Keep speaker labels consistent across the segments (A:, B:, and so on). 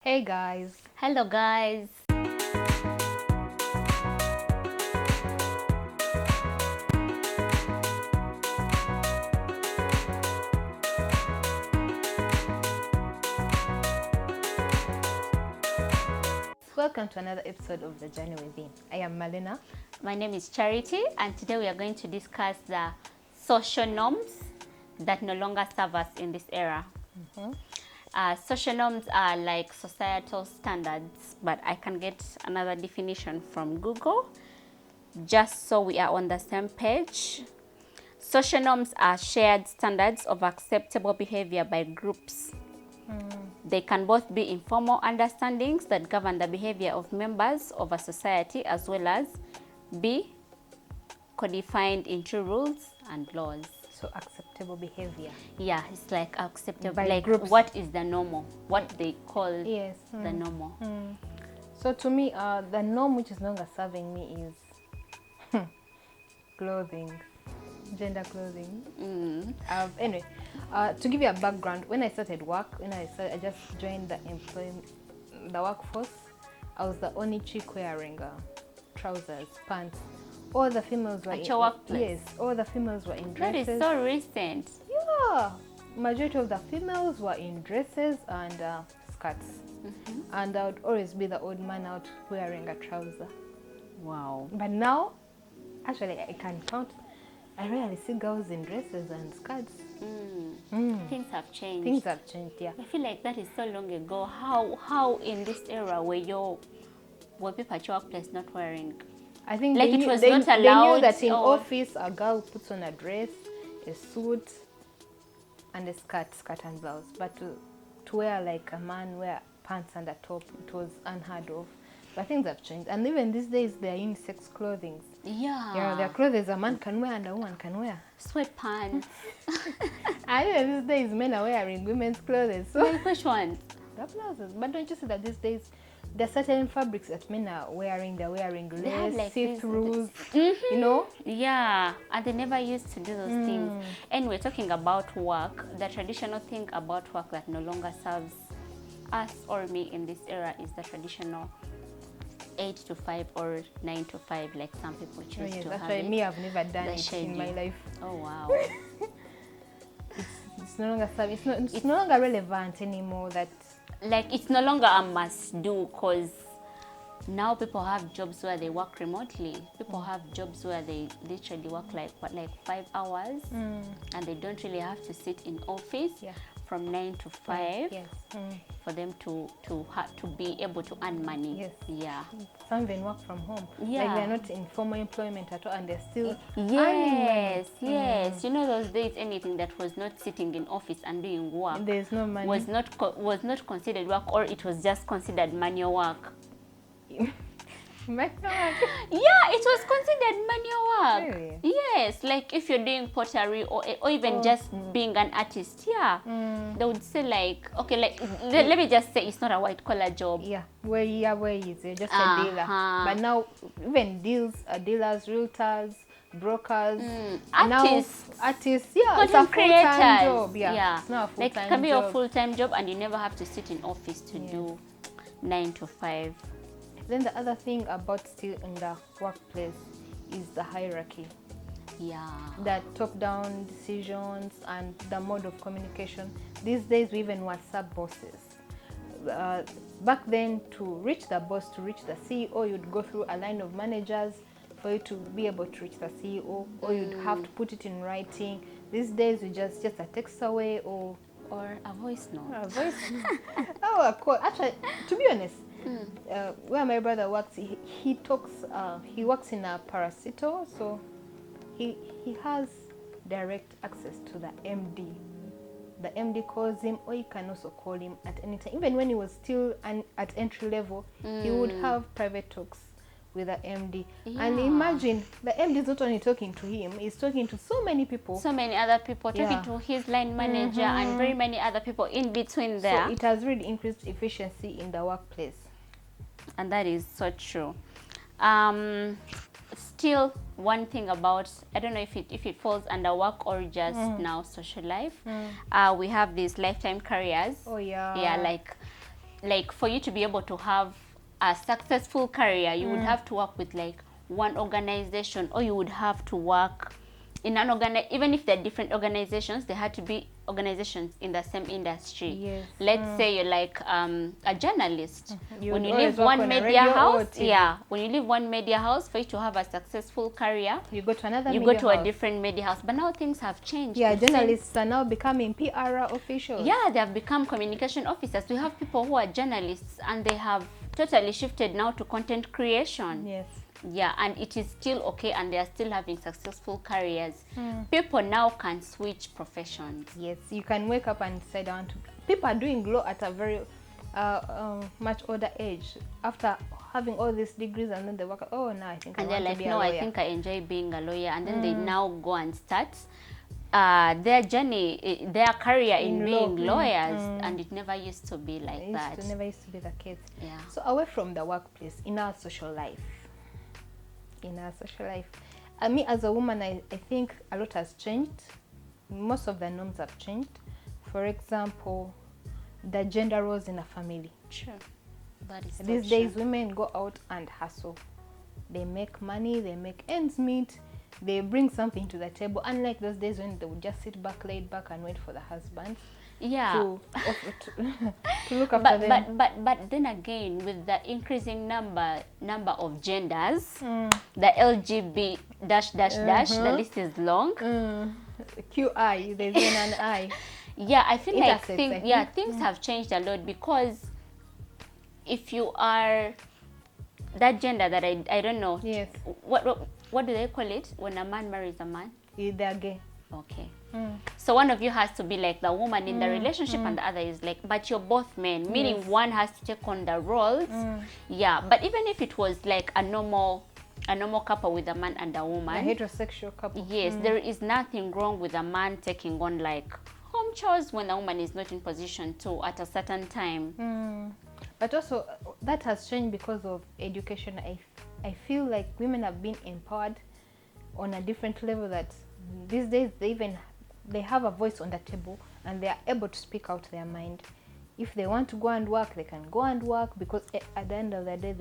A: Hey guys,
B: Hello guys.
A: welcome to another episode of The Journey Within. I am Malena.
B: My name is Charity and today we are going to discuss the social norms that no longer serve us in this era. Social norms are like societal standards, but I can get another definition from Google just so we are on the same page. Social norms are shared standards of acceptable behavior by groups. They can both be informal understandings that govern the behavior of members of a society, as well as be codified into rules and laws.
A: So acceptable behavior.
B: Yeah, it's like acceptable,
A: By
B: like
A: groups.
B: what is the normal, what they call
A: Yes.
B: the normal.
A: So to me, the norm which is no longer serving me is clothing, gender clothing. Anyway, to give you a background, when I started work, I just joined the workforce. I was the only chick wearing trousers, pants. All the females were
B: At your workplace?
A: Yes, all the females were in
B: That
A: dresses.
B: is so recent.
A: Yeah, majority of the females were in dresses and skirts, and I would always be the odd man out wearing a trouser.
B: Wow.
A: But now, actually, I can count. I rarely see girls in dresses and skirts.
B: Things have changed.
A: Things have changed, yeah.
B: I feel like that is so long ago. How in this era were people at your workplace not wearing?
A: I think
B: Like
A: they
B: it
A: knew,
B: was
A: they,
B: not
A: they knew
B: allowed,
A: that in
B: or-
A: office a girl puts on a dress, a suit, and a skirt and blouse. But to wear like a man wear pants and a top, it was unheard of. But things have changed, and even these days they are unisex clothing.
B: Yeah.
A: Yeah, there are clothes a man can wear and a woman can wear.
B: Sweatpants.
A: And even these days men are wearing women's clothes. So
B: Like which ones?
A: the blouses. But don't you see that these days there are certain fabrics that men are wearing? They're wearing
B: They have
A: lace,
B: like these-
A: see-throughs, you know.
B: Yeah, and they never used to do those things. Anyway, talking about work, the traditional thing about work that no longer serves us or me in this era is the traditional 8 to 5 or 9 to 5, like some people
A: Oh,
B: choose
A: yes,
B: to
A: that's
B: have
A: why
B: it.
A: me, I've never done
B: The
A: it in my
B: schedule.
A: life.
B: Oh wow.
A: It's no longer it's no longer relevant anymore. That
B: Like it's no longer a must do, because now people have jobs where they work remotely. People have jobs where they literally work like 5 hours, and they don't really have to sit in office
A: Yeah.
B: from 9 to 5
A: yes,
B: for them to be able to earn money.
A: Yes.
B: Yeah.
A: some even work from home.
B: Yeah.
A: Like they're not in formal employment at all, and they're still earning.
B: Yes, yes. You know those days, anything that was not sitting in office and doing work
A: There's no money.
B: was not considered work, or it was just considered manual work.
A: My God.
B: Yeah, it was considered manual work.
A: Really?
B: Yes, like if you're doing pottery or even just being an artist, yeah, they would say like, okay, like let me just say it's not a white collar job.
A: Yeah, where is it? Just a dealer. But now even dealers, realtors, brokers,
B: Artists.
A: now artists, yeah, it's a
B: Content
A: full-time
B: creators.
A: job. Yeah, it's not a
B: Like
A: full-time
B: it can be a
A: job.
B: full-time job, and you never have to sit in office to do 9 to 5.
A: Then the other thing about still in the workplace is the hierarchy,
B: Yeah.
A: the top-down decisions and the mode of communication. These days we even WhatsApp bosses. Back then, to reach the boss, to reach the CEO, you'd go through a line of managers for you to be able to reach the CEO, or you'd have to put it in writing. These days we just a text away or
B: Or a voice note.
A: a voice. Oh, a call. Actually, to be honest, where my brother works, he talks. He works in a parasito, so he has direct access to the MD. The MD calls him, or you can also call him at any time. Even when he was still at entry level, he would have private talks with the MD. And
B: Yeah.
A: imagine, the MD is not only talking to him, he's talking to so many people.
B: So many other people, talking
A: Yeah.
B: to his line manager and very many other people in between there.
A: So it has really increased efficiency in the workplace.
B: And that is so true. Still, one thing about, I don't know if it falls under work or just now social life, we have these lifetime careers.
A: Oh yeah.
B: Yeah, like like for you to be able to have a successful career, you would have to work with like one organization, or you would have to work in an even if they're different organizations, they had to be organizations in the same industry.
A: Yes.
B: Let's say you're like a journalist.
A: You
B: When you
A: always
B: leave
A: work
B: one
A: on a
B: media
A: radio or
B: house,
A: TV.
B: when you leave one media house, for you to have a successful career,
A: You go to another
B: you go
A: media
B: to
A: house.
B: a different media house. But now things have changed.
A: Yeah,
B: We've seen-
A: journalists are now becoming PR officials.
B: yeah, they have become communication officers. We have people who are journalists and they have totally shifted now to content creation.
A: Yes.
B: Yeah, and it is still okay, and they are still having successful careers. People now can switch professions.
A: Yes, you can wake up and decide I want to. People are doing law at a very much older age after having all these degrees, and then they work. Oh, now I think
B: And
A: I
B: they're
A: want
B: like,
A: to be a
B: no,
A: lawyer.
B: I think I enjoy being a lawyer. And then they now go and start their journey, their career in being lawyers. And it never used to be like that.
A: It never used to be the case.
B: Yeah.
A: So away from the workplace, in our social life, me as a woman, I think a lot has changed. Most of the norms have changed. For example, the gender roles in a family.
B: Sure. That is so
A: These
B: true.
A: days, women go out and hustle. They make money, they make ends meet, they bring something to the table. Unlike those days when they would just sit back, laid back, and wait for the husband
B: Yeah.
A: to look after them.
B: But then again, with the increasing number of genders, the LGB dash dash dash, the list is long.
A: QI, there's an I.
B: Yeah, I feel like
A: Intersects, I think.
B: things have changed a lot, because if you are that gender that I don't know.
A: Yes.
B: What do they call it when a man marries a man?
A: They're gay.
B: Okay. So one of you has to be like the woman in the relationship, and the other is like, but you're both men, meaning
A: Yes.
B: one has to take on the roles. Yeah, but even if it was like a normal couple with a man and a
A: A
B: woman,
A: heterosexual couple.
B: yes, there is nothing wrong with a man taking on like home chores when the woman is not in position to at a certain time.
A: But also, that has changed because of education. I feel like women have been empowered on a different level, that these days they have a voice on the table, and they are able to speak out their mind. If they want to go and work, they can go and work, because at the end of the day,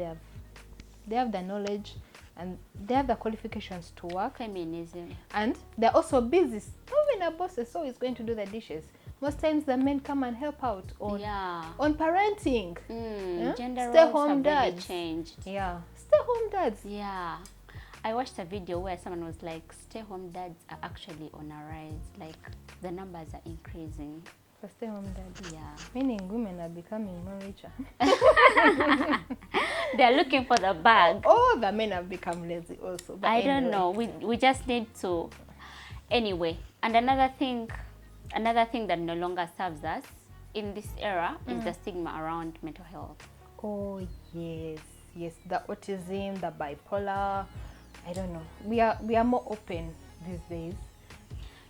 A: they have the knowledge and they have the qualifications to work.
B: Feminism.
A: And they're also busy. Even a boss is always going to do the dishes. Most times the men come and help out on parenting.
B: Gender
A: Stay
B: roles
A: home
B: have really
A: dads.
B: changed.
A: Yeah, stay home dads.
B: Yeah. I watched a video where someone was like, stay-home dads are actually on a rise. Like, the numbers are increasing.
A: For stay home dads.
B: Yeah.
A: Meaning women are becoming more richer.
B: They're looking for the bag.
A: Oh, the men have become lazy also. But
B: I don't
A: anyway.
B: know. We just need to. Anyway, and another thing that no longer serves us in this era is the stigma around mental health.
A: Oh, yes. Yes, the autism, the bipolar. I don't know. We are more open these days.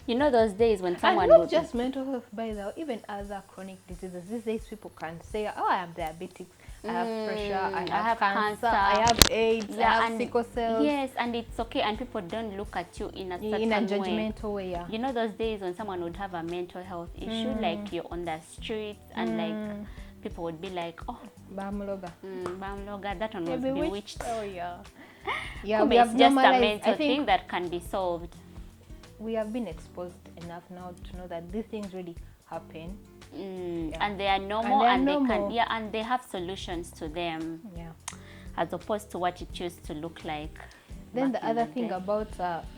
B: You know those days when someone
A: and not
B: would
A: just mental health, by the way, even other chronic diseases. These days people can say, oh, I have diabetes, I have pressure, I have cancer, I have AIDS, I have sickle cells.
B: Yes, and it's okay, and people don't look at you in a certain
A: in a
B: way.
A: judgmental way. Yeah.
B: You know those days when someone would have a mental health issue, like you're on the streets, and like people would be like, oh,
A: Bamloga.
B: Bamloga, that one was
A: You're
B: bewitched.
A: Oh yeah. Yeah,
B: Kumbe
A: we have
B: it's just a
A: normalized.
B: mental
A: I think
B: thing that can be solved.
A: we have been exposed enough now to know that these things really happen. Yeah.
B: And they are normal, and they
A: normal.
B: can, and they have solutions to them,
A: Yeah.
B: as opposed to what it used to look like.
A: Then
B: back
A: the
B: in
A: other
B: the
A: thing
B: day.
A: about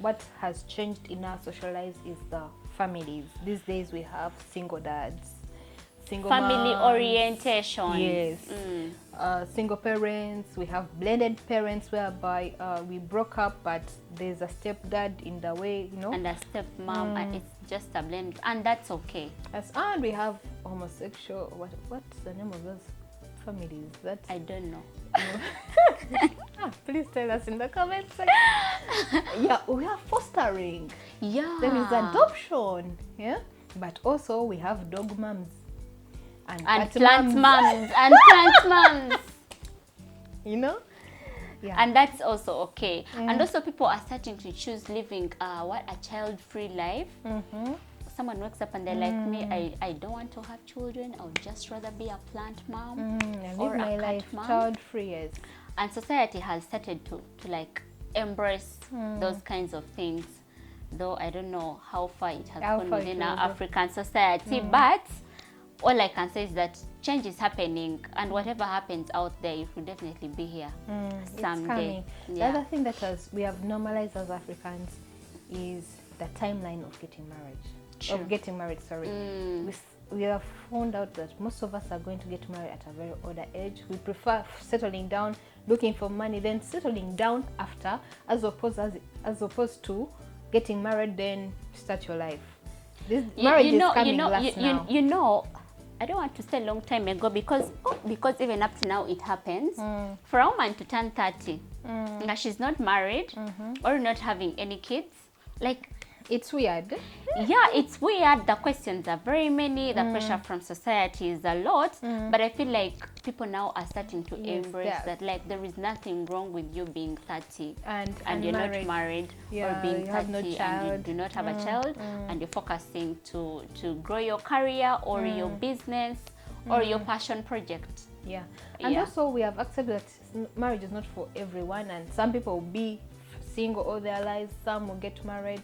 A: what has changed in our social lives is the families. These days we have single dads, single
B: Family
A: moms.
B: orientation.
A: Yes. Single parents. We have blended parents, whereby we broke up, but there's a stepdad in the way, you know.
B: And a stepmom, and it's just a blend, and that's okay.
A: And we have homosexual. What's the name of those families? That
B: I don't know.
A: please tell us in the comments section. Yeah, we have fostering.
B: Yeah.
A: There is adoption. Yeah, but also we have dog moms
B: and
A: cat
B: plant
A: moms.
B: moms and plant moms.
A: You know. Yeah.
B: And that's also okay. And also people are starting to choose living a child-free life. someone wakes up and they're like me, I don't want to have children. I would just rather be a plant mom
A: And
B: or
A: live my
B: a cat
A: life
B: mom.
A: child-free. Yes.
B: And society has started to like embrace those kinds of things. Though I don't know how far it has gone within our African society, but all I can say is that change is happening, and whatever happens out there, it will definitely be here someday.
A: The other thing that we have normalized as Africans is the timeline of getting married. Sorry. We have found out that most of us are going to get married at a very older age. We prefer settling down, looking for money, then settling down after, as opposed to getting married, then start your life. This marriage is coming last now.
B: I don't want to say a long time ago because even up to now it happens. For a woman to turn 30, and she's not married or not having any kids, like,
A: it's weird.
B: Yeah, it's weird. The questions are very many. The pressure from society is a lot. But I feel like people now are starting to embrace that. Like, there is nothing wrong with you being 30 and you're not married, or being 30 and you do not have a child, and you're focusing to grow your career or your business or your passion project.
A: Yeah. And also we have accepted that marriage is not for everyone, and some people will be single all their lives, some will get married.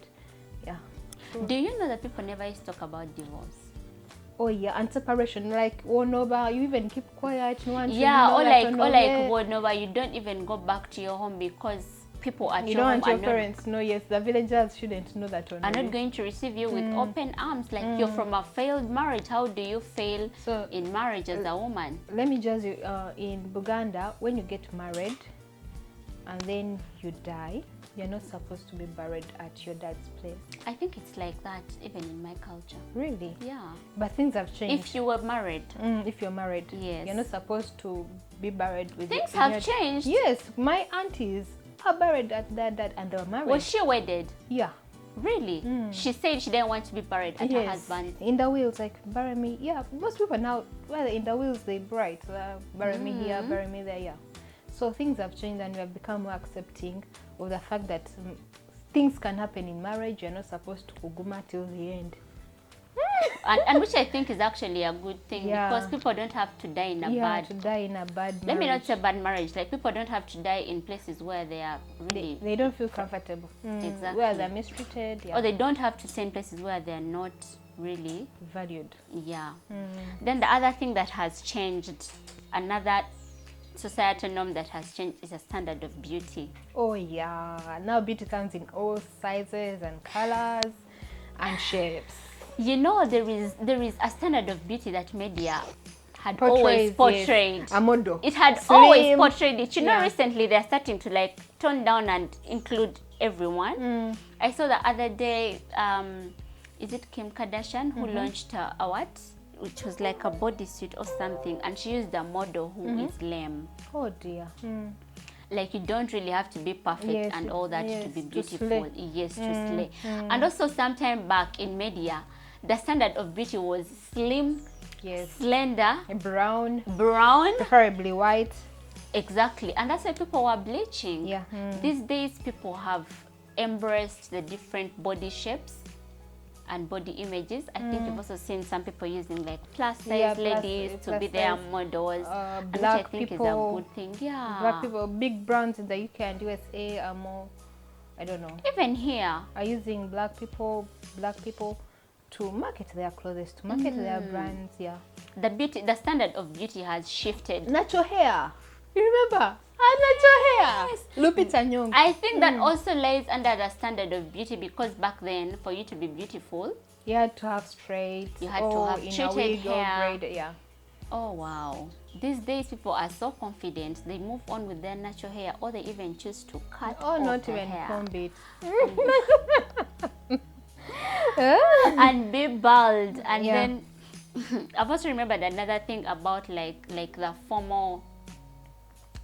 A: Yeah.
B: Do you know that people never used to talk about divorce?
A: Oh yeah, and separation, like Wonoba, you even keep quiet. You want
B: Wonoba, you don't even go back to your home because people at your home
A: don't want your parents know. Yes, the villagers shouldn't know that.
B: Are not going to receive you with open arms. Like, you're from a failed marriage. How do you fail in marriage as a woman?
A: Let me just in Buganda, when you get married and then you die, you're not supposed to be buried at your dad's place.
B: I think it's like that even in my culture.
A: Really?
B: Yeah.
A: But things have changed.
B: If you were married.
A: If you're married.
B: Yes.
A: You're not supposed to be buried with...
B: Things have changed.
A: Yes. My aunties are buried at their dad and they were married.
B: Was she wedded?
A: Yeah.
B: Really? She said she didn't want to be buried at her husband.
A: In the wills, like, bury me. Yeah. Most people now, well, in the wills, they write, bury me here, bury me there. Yeah. So things have changed and we have become more accepting of the fact that things can happen in marriage. You're not supposed to kuguma till the end.
B: and which I think is actually a good thing, because people don't have to die in a bad
A: marriage.
B: Let me not say bad marriage. Like, people don't have to die in places where they are really...
A: They don't feel comfortable.
B: Exactly.
A: Where they're mistreated. Yeah.
B: Or they don't have to stay in places where they're not really...
A: valued.
B: Yeah. Then the other thing that has changed, another societal norm that has changed, is a standard of beauty.
A: Oh yeah, now beauty comes in all sizes and colors and shapes.
B: You know, there is a standard of beauty that media had always portrayed.
A: Yes. A model.
B: It had always portrayed it. You know, recently they're starting to like tone down and include everyone. I saw the other day, is it Kim Kardashian who launched a what? Which was like a bodysuit or something, and she used a model who is lame.
A: Oh dear.
B: Like, you don't really have to be perfect and all that to be beautiful. To slay. And also, sometime back in media, the standard of beauty was slim, slender,
A: brown, preferably white.
B: Exactly. And that's why people were bleaching.
A: Yeah.
B: These days, people have embraced the different body shapes and body images. I think you've also seen some people using like plus size ladies to be their models, which I think is a good thing. Yeah.
A: Black people, big brands in the UK and USA are more, I don't know.
B: Even here,
A: are using black people to market their clothes, to market their brands. Yeah.
B: The standard of beauty has shifted.
A: Natural hair. You remember? Natural hair. Yes. Lupita Nyong'o.
B: I think that also lies under the standard of beauty, because back then, for you to be beautiful,
A: you had to have straight.
B: You had to have treated hair.
A: Braid, yeah.
B: Oh wow. These days people are so confident. They move on with their natural hair, or they even choose to cut off
A: not
B: their
A: even
B: hair.
A: comb it.
B: And be bald. And then I've also remembered another thing about like the formal,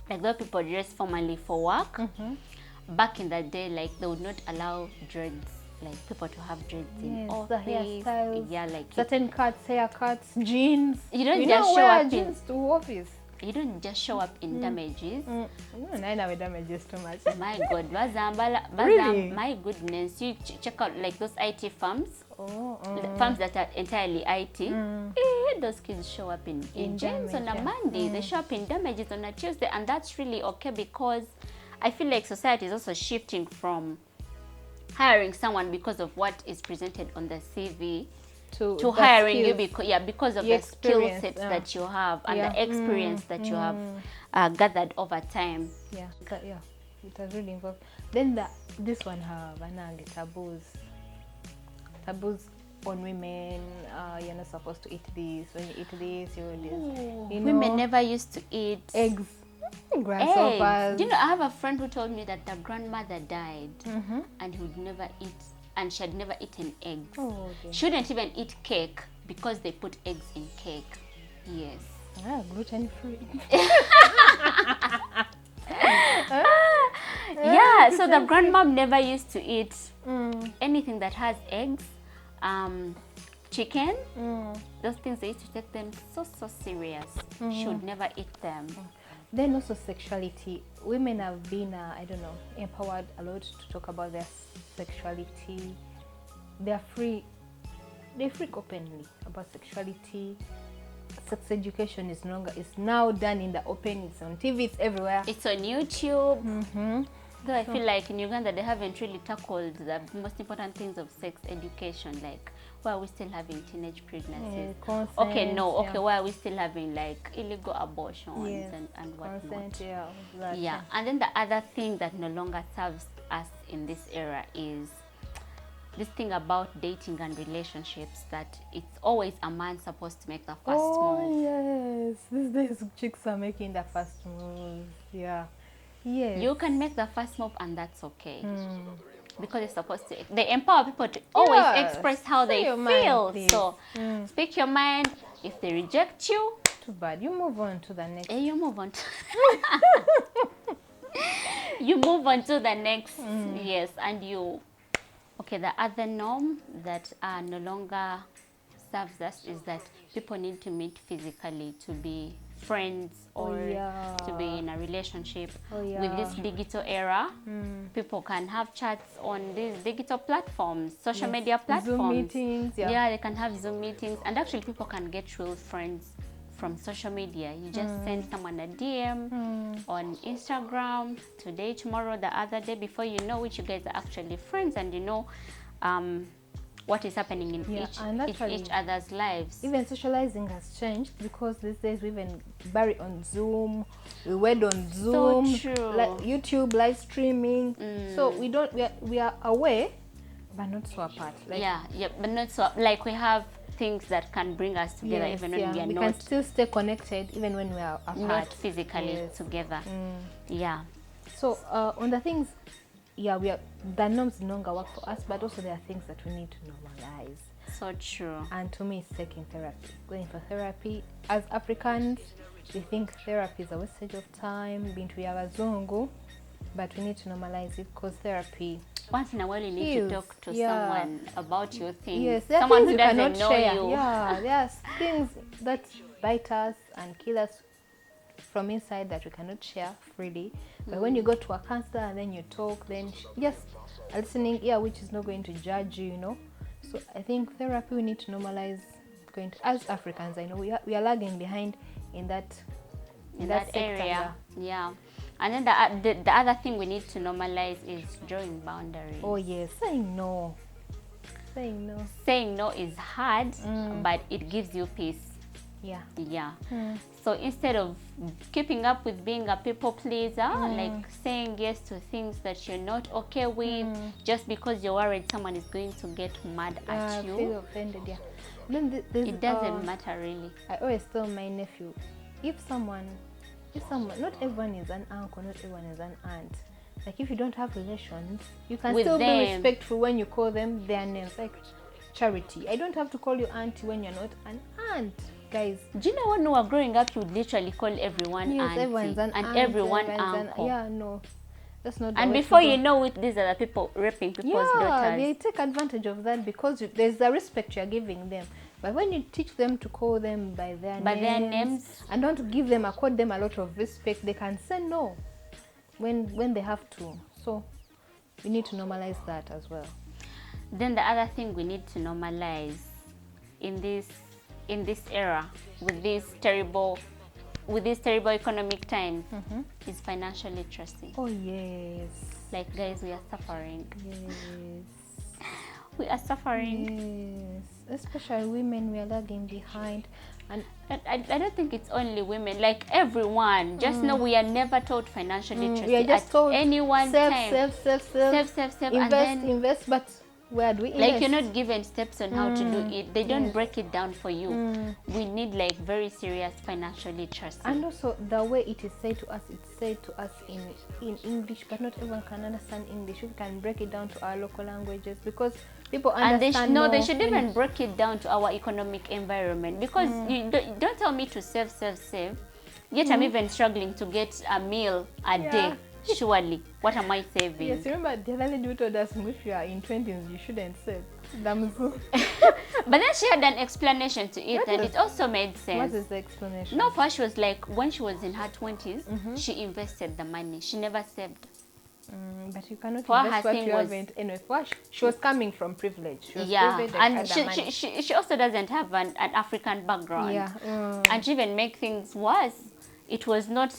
B: like those people dress formally for work. Back in the day, like, they would not allow dreads, like people to have dreads in office.
A: The hairstyles.
B: Yeah, like
A: certain cuts, haircuts, jeans.
B: You don't just show up
A: jeans to office.
B: you don't just show up in damages.
A: No, I damages too much.
B: My God,
A: Really?
B: my goodness, you check out like those IT firms,
A: Oh,
B: firms that are entirely IT. Those kids show up in gyms on a Monday. They show up in damages on a Tuesday, and that's really okay, because I feel like society is also shifting from hiring someone because of what is presented on the CV to hiring you because of the skill sets that you have and the experience that you have gathered over time.
A: Yeah, it has really involved. Then this one have taboos on women. You're not supposed to eat this. When you eat this, you're this.
B: Women never used to eat
A: eggs. Grasshoppers.
B: Do you know, I have a friend who told me that their grandmother died and he would never eat, and she had never eaten eggs.
A: Oh,
B: she wouldn't even eat cake because they put eggs in cake. Yes.
A: Gluten free.
B: Yeah, so the grandmom never used to eat anything that has eggs, chicken. Those things, they used to take them so serious. She would never eat them.
A: Then also sexuality. Women have been, empowered a lot to talk about their sexuality. They freak openly about sexuality. Sex education is now done in the open. It's on TV, it's everywhere.
B: It's on YouTube. Though I feel like in Uganda they haven't really tackled the most important things of sex education, like why are we still having teenage pregnancies?
A: Consent,
B: why are we still having like illegal abortions and whatnot?
A: Consent,
B: and then the other thing that no longer serves us in this era is this thing about dating and relationships, that it's always a man supposed to make the first move.
A: Yes, these days chicks are making the first move. Yes.
B: You can make the first move and that's okay. Because it's supposed to, they empower people to always express how they feel. So speak your mind. If they reject you,
A: too bad. You move on to the next.
B: You move on to you move on to the next. Yes, and the other norm that no longer serves us is that people need to meet physically to be friends or to be in a relationship. With this digital era, people can have chats on these digital platforms, social media platforms.
A: Zoom meetings,
B: they can have Zoom meetings, and actually people can get real friends from social media. You just send someone a DM on Instagram today, tomorrow, the other day. Before you know it, you guys are actually friends, and you know what is happening in each other's lives.
A: Even socializing has changed, because these days we even bury on Zoom, we wed on Zoom,
B: so true.
A: Like YouTube live streaming. So we are away, but not so apart. Like,
B: but not so, like, we have things that can bring us together, even when we are
A: we
B: not.
A: can still stay connected even when we are apart,
B: not physically together.
A: So on the things, the norms no longer work for us, but also there are things that we need to normalize.
B: So true.
A: And to me, it's taking therapy, going for therapy. As Africans, we think therapy is a wastage of time, bintu ya wazungu, but we need to normalize it, because therapy,
B: once in a while you need to talk to someone about your things.
A: Yes, there are
B: someone
A: things
B: who
A: you
B: doesn't
A: cannot
B: know
A: share.
B: you.
A: There are things that bite us and kill us from inside that we cannot share freely. But when you go to a counselor and then you talk, then just a listening ear which is not going to judge you, So I think therapy, we need to normalize going to, as Africans, I know we are lagging behind in that
B: area. And then the other thing we need to normalize is drawing boundaries.
A: Oh yes, saying no.
B: Saying no is hard, but it gives you peace. So instead of keeping up with being a people pleaser, like saying yes to things that you're not okay with, just because you're worried someone is going to get mad at you,
A: feel offended. Then
B: it doesn't matter really.
A: I always tell my nephew, if someone, not everyone is an uncle, not everyone is an aunt. Like, if you don't have relations, you can still be respectful when you call them their names. Like Charity, I don't have to call you auntie when you're not an aunt. Guys,
B: do you know when we were growing up, you would literally call everyone auntie,
A: everyone's an
B: and
A: aunt,
B: everyone uncle.
A: No, that's not.
B: And before you know it, these are the people raping people's daughters.
A: They take advantage of that, because there's the respect you're giving them. But when you teach them to call them by their
B: names
A: and don't accord them a lot of respect, they can say no when they have to. So we need to normalize that as well.
B: Then the other thing we need to normalize in this era with these terrible economic times is financial literacy.
A: Oh yes.
B: Like, guys, we are suffering.
A: Yes.
B: We are suffering.
A: Yes. Especially women, we are lagging behind. And
B: I don't think it's only women, like everyone. Just know we are never taught financial literacy.
A: We are just told
B: anyone
A: save, invest, but where do we invest?
B: Like, you're not given steps on how to do it. They don't break it down for you. We need like very serious financial literacy. And
A: also the way it is said to us, it's said to us in English, but not everyone can understand English. We can break it down to our local languages because people understand.
B: And they should even break it down to our economic environment, because you don't tell me to save. Yet I'm even struggling to get a meal a day. Surely, what am I saving?
A: Yes, remember the other lady told us if you are in 20s, you shouldn't save.
B: But then she had an explanation to it, and it also made sense.
A: What is the explanation?
B: No, first she was like, when she was in her 20s, she invested the money. She never saved.
A: But you cannot invest what you haven't. Anyway, she was coming from privilege. She was privileged,
B: and she also doesn't have an African background.
A: Yeah.
B: And to even make things worse, it was not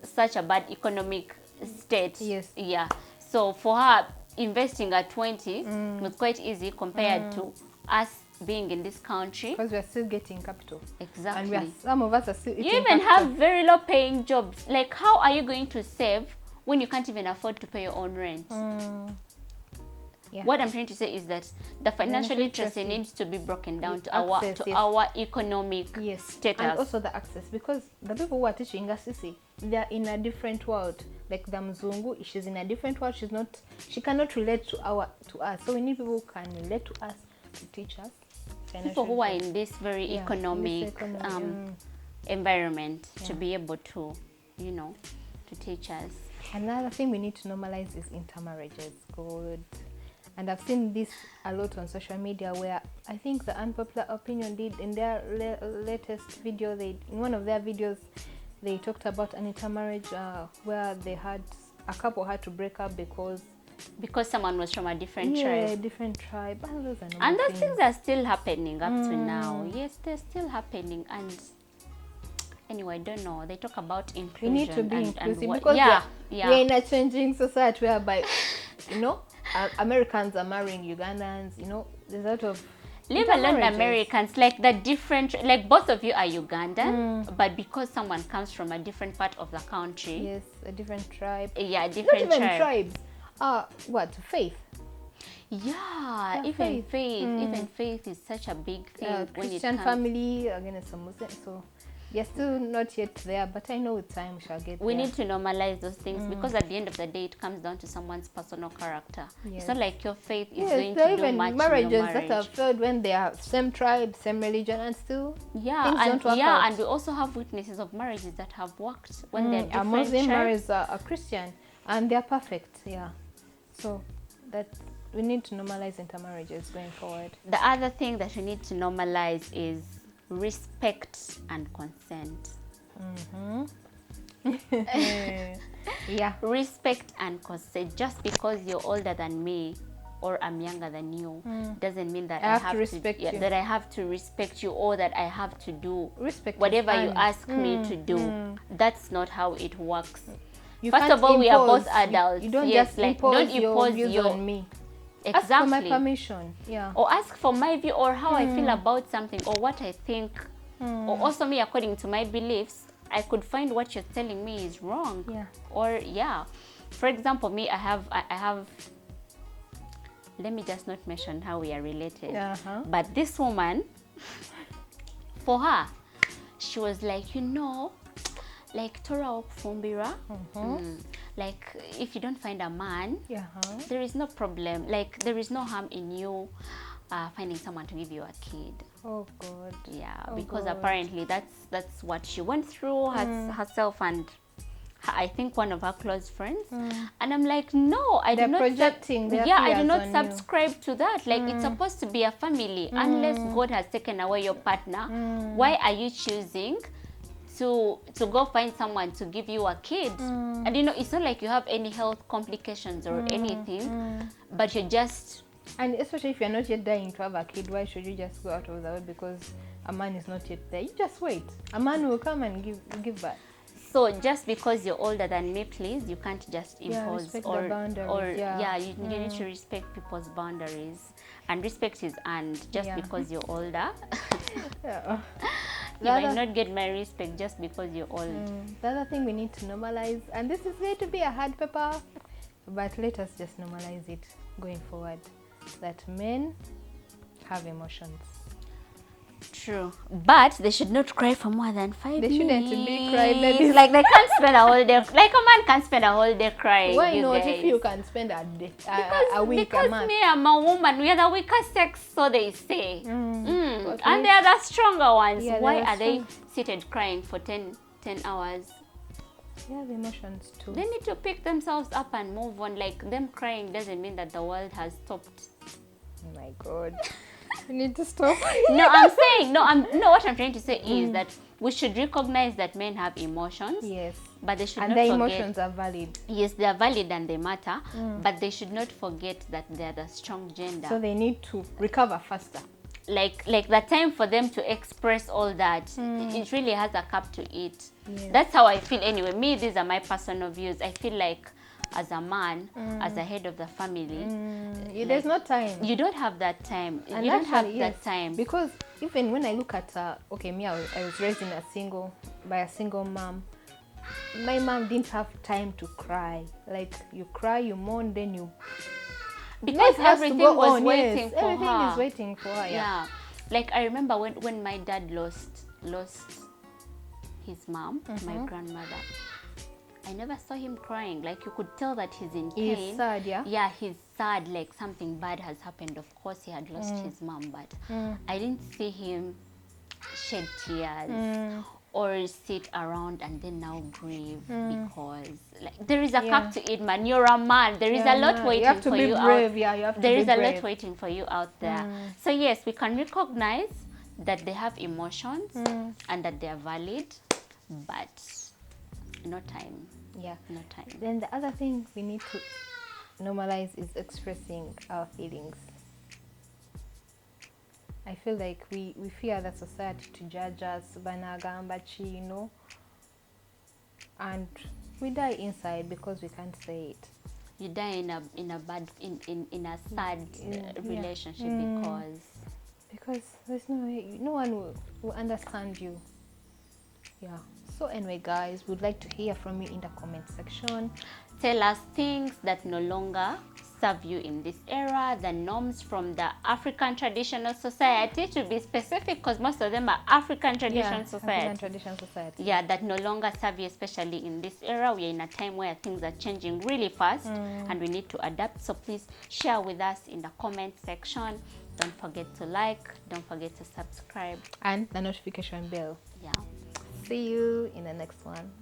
B: such a bad economic state.
A: Yes.
B: Yeah. So for her, investing at 20 was quite easy compared to us being in this country.
A: Because we are still getting capital.
B: Exactly.
A: And some of us are still eating
B: You even have very low paying jobs. Like, how are you going to save when you can't even afford to pay your own rent? Yeah. What I'm trying to say is that the financial literacy needs to be broken down to our economic status.
A: And also the access, because the people who are teaching us, you see, they are in a different world. Like the Mzungu, she's in a different world. She cannot relate to us. So we need people who can relate to us to teach us.
B: People who are in this very economic environment to be able to, to teach us.
A: Another thing we need to normalize is intermarriages. Good. And I've seen this a lot on social media, where I think the Unpopular Opinion did in their latest video. In one of their videos, they talked about an intermarriage where a couple had to break up because
B: someone was from a different tribe.
A: Yeah, different tribe.
B: And those things are still happening up to now. Yes, they're still happening. And anyway, I don't know. They talk about inclusion.
A: We need to be inclusive because we're in a changing society whereby, Americans are marrying Ugandans. There's a lot of
B: leave alone Americans, like the different, like both of you are Ugandan, but because someone comes from a different part of the country.
A: Yes, a different tribe.
B: Yeah, a different
A: Not even tribes. Faith.
B: Yeah, even faith. Even faith is such a big thing.
A: Christian family against a Muslim. So they're still not yet there, but I know with time we shall get there.
B: We need to normalize those things because at the end of the day, it comes down to someone's personal character. It's not like your faith is going to do much in your
A: marriages that have failed when they are same tribe, same religion, and still things don't work out.
B: And we also have witnesses of marriages that have worked when they're different.
A: A Muslim marries a Christian, and they're perfect. Yeah, so that we need to normalize intermarriages going forward.
B: The other thing that we need to normalize is respect and consent. Respect and consent. Just because you're older than me or I'm younger than you doesn't mean that I have to respect you. That I have to respect you, or that I have to do whatever you ask me to do. That's not how it works. First of all, we are both adults.
A: You don't just impose your views on me.
B: Exactly.
A: Ask for my permission.
B: Or ask for my view, or how I feel about something, or what I think. Or also me, according to my beliefs, I could find what you're telling me is wrong. Or for example, me, I have let me just not mention how we are related. But this woman, for her, she was like, like Torah okufumbira. Like, if you don't find a man, there is no problem. Like, there is no harm in you finding someone to give you a kid.
A: Oh God.
B: Yeah, because apparently that's what she went through herself and I think one of her close friends, and I'm like, no, I
A: They're
B: do not
A: projecting their
B: I do
A: fears
B: not
A: on you.
B: subscribe to that. Like, it's supposed to be a family. Unless God has taken away your partner, why are you choosing to go find someone to give you a kid? And you know, it's not like you have any health complications or anything, but you're just...
A: And especially if you're not yet dying to have a kid, why should you just go out of the way because a man is not yet there? You just wait. A man will come and give birth.
B: So just because you're older than me, please, you can't just impose
A: respect
B: or
A: the boundaries,
B: you need to respect people's boundaries, and respect is earned. Just because you're older, you might not get my respect just because you're old.
A: The other thing we need to normalize, and this is going to be a hard paper, but let us just normalize it going forward, that men have emotions.
B: True, but they should not cry for more than 5 minutes.
A: They shouldn't be crying. Maybe
B: like they can't spend a whole day. Like a man can't spend a whole day crying.
A: Why not?
B: Guys.
A: If you can spend a day, a week,
B: because
A: a month.
B: me, I'm a woman. We are the weaker sex, so they say. And they are the stronger ones.
A: Yeah,
B: why are they seated crying for 10 hours?
A: They have emotions too.
B: They need to pick themselves up and move on. Like, them crying doesn't mean that the world has stopped.
A: Oh my God. You need to stop.
B: No, I'm saying, what I'm trying to say is that we should recognize that men have emotions.
A: Yes.
B: But they should
A: and
B: not
A: their
B: forget.
A: emotions are valid.
B: Yes, they are valid and they matter. But they should not forget that they are the strong gender.
A: So they need to recover faster.
B: Like the time for them to express all that, it really has a cap to it.
A: Yes.
B: That's how I feel anyway. Me, these are my personal views. I feel like as a man, as a head of the family,
A: there's no time.
B: You don't have that time.
A: And
B: you don't have
A: actually,
B: that time.
A: Because even when I look at, me, I was raised by a single mom. My mom didn't have time to cry. Like, you cry, you mourn, then you...
B: Because everything was waiting for
A: everything
B: her.
A: is waiting for her,
B: Yeah. Like, I remember when my dad lost his mom, my grandmother. I never saw him crying. Like, you could tell that he's in pain.
A: He's sad, yeah?
B: Yeah, he's sad, like something bad has happened. Of course, he had lost his mom, but I didn't see him shed tears or sit around and then now grieve because, like, there is a cap to it, man. You're a man. There is a lot waiting for you out.
A: Yeah, you have to
B: there
A: be
B: is a
A: brave.
B: lot waiting for you out there. So yes, we can recognize that they have emotions and that they are valid, but no time.
A: Yeah.
B: No time.
A: Then the other thing we need to normalize is expressing our feelings. I feel like we fear the society to judge us, banagambachi, you know, and we die inside because we can't say it.
B: You die in a sad relationship
A: because there's no one will understand you. Yeah. So anyway, guys, we'd like to hear from you in the comment section.
B: Tell us things that no longer serve you in this era, the norms from the African traditional society, to be specific, because most of them are African traditional society.
A: African traditional society.
B: Yeah, that no longer serve you, especially in this era. We are in a time where things are changing really fast and we need to adapt. So please share with us in the comment section. Don't forget to like, don't forget to subscribe.
A: And the notification bell.
B: Yeah.
A: See you in the next one.